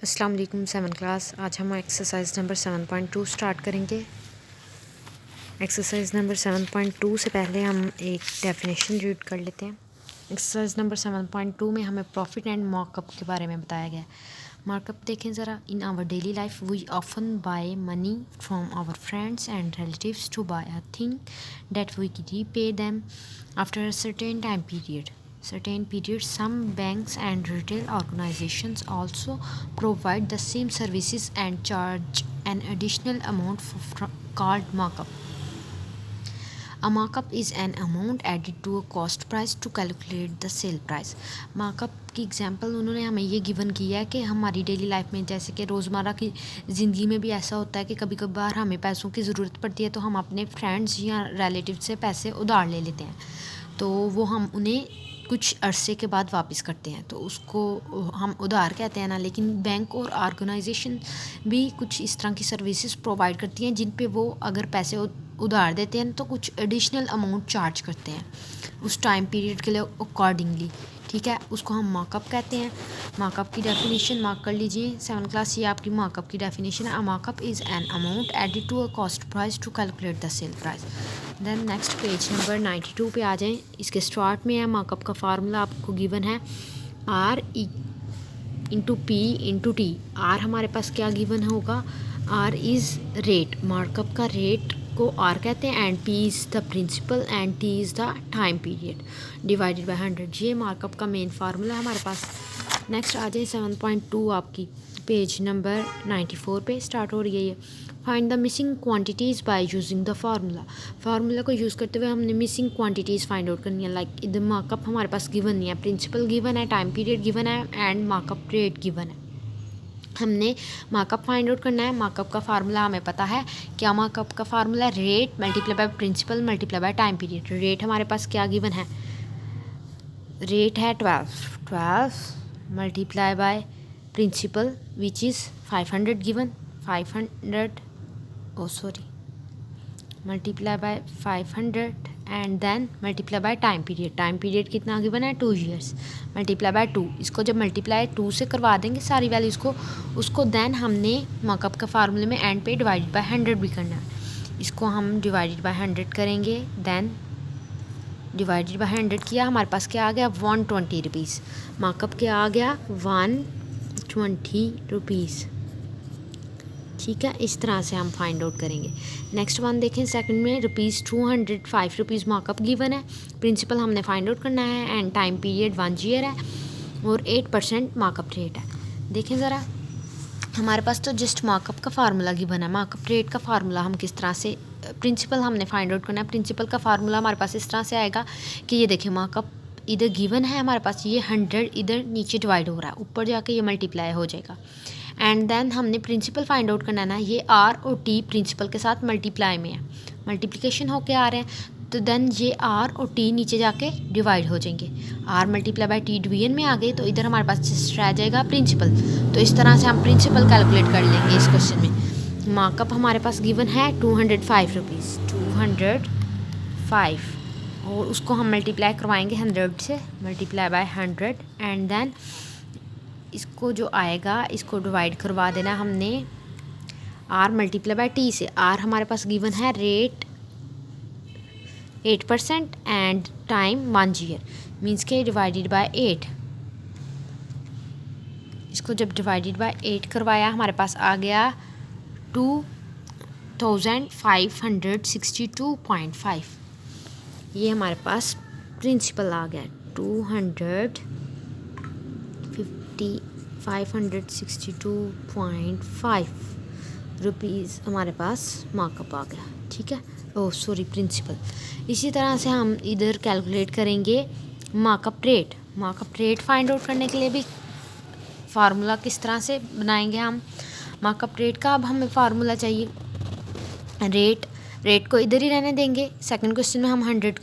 अस्सलाम वालेकुम 7 क्लास। आज हम एक्सरसाइज नंबर 7.2 स्टार्ट करेंगे। एक्सरसाइज नंबर 7.2 से पहले हम एक डेफिनेशन रीड कर लेते हैं। एक्सरसाइज नंबर 7.2 में हमें प्रॉफिट एंड मार्कअप के बारे में बताया गया है। मार्कअप देखें ज़रा। In our daily life we often buy money from our friends and relatives to buy a thing that we repay them after a certain time period. Some banks and retail organizations also provide the same services and charge an additional amount called markup. A markup is an amount added to a cost price to calculate the sale price. Markup की example उन्होंने हमें ये given किया है कि हमारी daily life में, जैसे कि रोज़मर्रा की ज़िंदगी में भी ऐसा होता है कि कभी कभार हमें पैसों की ज़रूरत पड़ती है, तो हम अपने फ्रेंड्स या रिलेटिव से पैसे उधार ले लेते हैं, तो वो हम उन्हें कुछ अरसे के बाद वापस करते हैं, तो उसको हम उधार कहते हैं ना। लेकिन बैंक और ऑर्गेनाइजेशन भी कुछ इस तरह की सर्विसेज प्रोवाइड करती हैं जिन पे वो अगर पैसे उधार देते हैं तो कुछ एडिशनल अमाउंट चार्ज करते हैं उस टाइम पीरियड के लिए अकॉर्डिंगली। ठीक है, उसको हम मार्कअप कहते हैं। मार्कअप की डेफिनेशन मार्क कर लीजिए 7 क्लास, ये आपकी मार्कअप की डेफिनेशन है। A markup is an amount added to a cost price to calculate the sale price. Then next page number 92 पे आ जाएं। इसके स्टार्ट में है मार्कअप का फार्मूला आपको गिवन है r into p into t. R हमारे पास क्या गिवन होगा, आर इज़ रेट, मार्कअप का रेट को आर कहते हैं, and p is the principal and t is the time period divided by 100। ये मार्कअप का मेन फार्मूला है हमारे पास। नेक्स्ट आ जाए 7.2 आपकी पेज नंबर 94 पे स्टार्ट हो रही है ये। Find the missing quantities by using the formula. Formula को यूज़ करते हुए हमने मिसिंग क्वांटिटीज़ फाइंड आउट करनी है। लाइक इधर मार्कअप हमारे पास गिवन नहीं है, प्रिंसिपल गिवन है, टाइम पीरियड गिवन है एंड मार्कअप रेट गिवन है। हमने मार्कअप फाइंड आउट करना है। मार्कअप का फार्मूला हमें पता है, क्या मार्कअप का formula, rate multiply by principal multiply by time period. Rate हमारे पास क्या गिवन है, रेट है 12 multiply by principal which is 500 given, 500 multiply by 500 and then multiply by time period. Time period कितना गिवन है 2 ईयर्स, मल्टीप्लाई बाय 2। इसको जब multiply 2 से करवा देंगे सारी वैल्यूज़ को, उसको देन हमने मार्कअप का फार्मूले में एंड पे डिवाइडेड बाय 100 भी करना है। इसको हम डिवाइडेड बाय 100 करेंगे, देन डिवाइडेड बाय 100 किया, हमारे पास क्या आ गया 120 रुपीज़। मार्कअप क्या आ गया 120 रुपीज़। ठीक है, इस तरह से हम फाइंड आउट करेंगे। नेक्स्ट वन देखें, सेकंड में ₹205 रुपीज़ मार्कअप गिवन है। प्रिंसिपल हमने फाइंड आउट करना है एंड टाइम पीरियड 1 ईयर है और 8% मार्कअप रेट है। देखें ज़रा, हमारे पास तो जस्ट मार्कअप का फार्मूला गिवन है। मार्कअप रेट का फार्मूला हम किस तरह से, प्रिंसिपल हमने फाइंड आउट करना है। प्रिंसिपल का फार्मूला हमारे पास इस तरह से आएगा कि ये देखिए, मार्कअप इधर गिवन है हमारे पास, ये 100 इधर नीचे डिवाइड हो रहा है, ऊपर जाके ये मल्टीप्लाई हो जाएगा एंड देन हमने प्रिंसिपल फाइंड आउट करना है ना। ये आर और टी प्रिंसिपल के साथ मल्टीप्लाई में है, मल्टीप्लिकेशन होके आ रहे हैं, तो देन ये आर और टी नीचे जाके डिवाइड हो जाएंगे। R multiply by t division में आ गए, तो इधर हमारे पास रह जाएगा प्रिंसिपल। तो इस तरह से हम प्रिंसिपल कैलकुलेट कर लेंगे इस क्वेश्चन में। मार्कअप हमारे पास गिवन है 205 रुपीज़, 205, और उसको हम मल्टीप्लाई करवाएंगे 100 से, मल्टीप्लाई बाय 100 एंड देन इसको जो आएगा इसको डिवाइड करवा देना हमने आर मल्टीप्लाई बाय टी से। आर हमारे पास गिवन है rate 8% and time 1 year, means के डिवाइडेड बाय 8। इसको जब डिवाइडेड बाय 8 करवाया, हमारे पास आ गया 2562.5। ये हमारे पास प्रिंसिपल आ गया 562.5 रुपीज़ हमारे पास मार्कअप आ गया। ठीक है, प्रिंसिपल। इसी तरह से हम इधर कैलकुलेट करेंगे markup rate. Markup rate find out करने के लिए भी फार्मूला किस तरह से बनाएंगे हम मार्कअप रेट का। अब हमें फार्मूला चाहिए, रेट को इधर ही रहने देंगे। सेकंड क्वेश्चन में हम 100,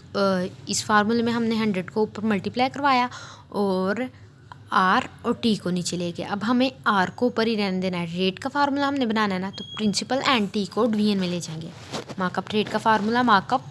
इस फार्मूले में हमने 100 को ऊपर मल्टीप्लाई करवाया और आर और टी को नीचे ले गए। अब हमें आर को ऊपर ही रहने देना है। रेट का फार्मूला हमने बनाना है ना, तो प्रिंसिपल एंड टी को डिवीजन में ले जाएंगे। मार्कअप रेट का formula markup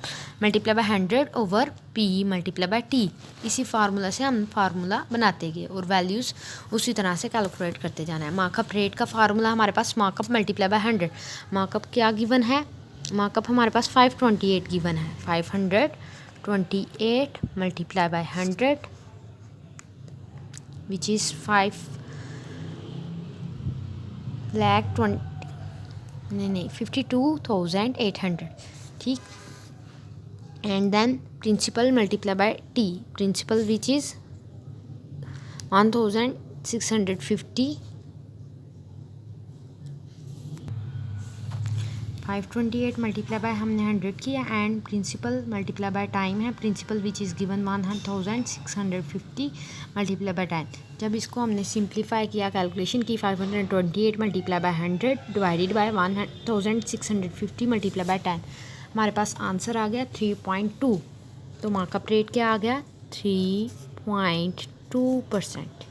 multiply by 100 over P multiply by T. इसी फार्मूला से हम फार्मूला बनाते गए और वैल्यूज़ उसी तरह से कैलकुलेट करते जाना है। मार्कअप रेट का फार्मूला हमारे पास मार्कअप मल्टीप्लाई बाय 100। मार्कअप क्या गिवन है? मार्कअप हमारे पास 528 गिवन है। 528 मल्टीप्लाई बाय 100 विच इज़ 52,800, ठीक। And then principal multiply by T, principal which is 1650। 528 multiply by हमने 100 किया and principal multiply by time है। Principal which is given 1650 multiply by time. जब इसको हमने सिंप्लीफाई किया, कैलकुलेशन की, 528 multiply by 100 divided by 1650 multiply by 10, हमारे पास answer आ गया 3.2। तो मार्कअप रेट क्या आ गया? 3.2%।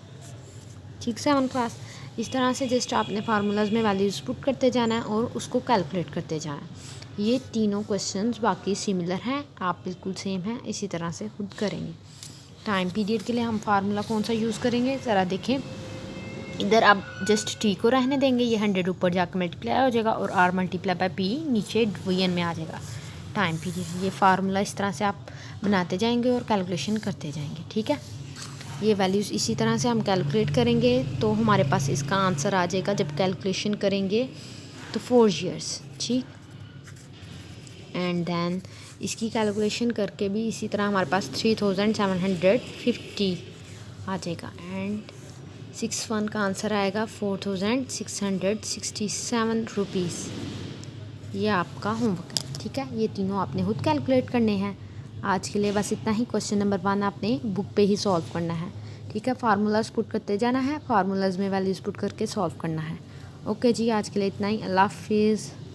ठीक से वन क्लास। इस तरह से जस्ट आपने फार्मूलाज में वैल्यूज़ पुट करते जाना है और उसको कैलकुलेट करते जाना है। ये तीनों क्वेश्चंस बाकी सिमिलर हैं, आप बिल्कुल सेम हैं, इसी तरह से खुद करेंगे। टाइम पीरियड के लिए हम फार्मूला कौन सा यूज़ करेंगे ज़रा देखें। इधर आप जस्ट टी को रहने देंगे, ये 100 ऊपर जाकर मल्टीप्लाई हो जाएगा और आर मल्टीप्लाई बाय पी नीचे डिवीजन में आ जाएगा। टाइम पीरियड, ये फार्मूला इस तरह से आप बनाते जाएंगे और कैलकुलेशन करते जाएंगे, ठीक है। ये वैल्यूज़ इसी तरह से हम कैलकुलेट करेंगे तो हमारे पास इसका आंसर आ जाएगा जब कैलकुलेशन करेंगे तो 4 years, ठीक। एंड देन इसकी कैलकुलेशन करके भी इसी तरह हमारे पास 3750 आ जाएगा एंड 6 का आंसर आएगा 4667 रुपीज़। ये आपका होमवर्क है, ठीक है। ये तीनों आपने खुद कैलकुलेट करने हैं। आज के लिए बस इतना ही। क्वेश्चन नंबर 1 आपने बुक पे ही सॉल्व करना है, ठीक है। फार्मूलाज पुट करते जाना है, फार्मूलाज में वैल्यूज़ पुट करके सॉल्व करना है। ओके जी, आज के लिए इतना ही। अल्लाह हाफिज़।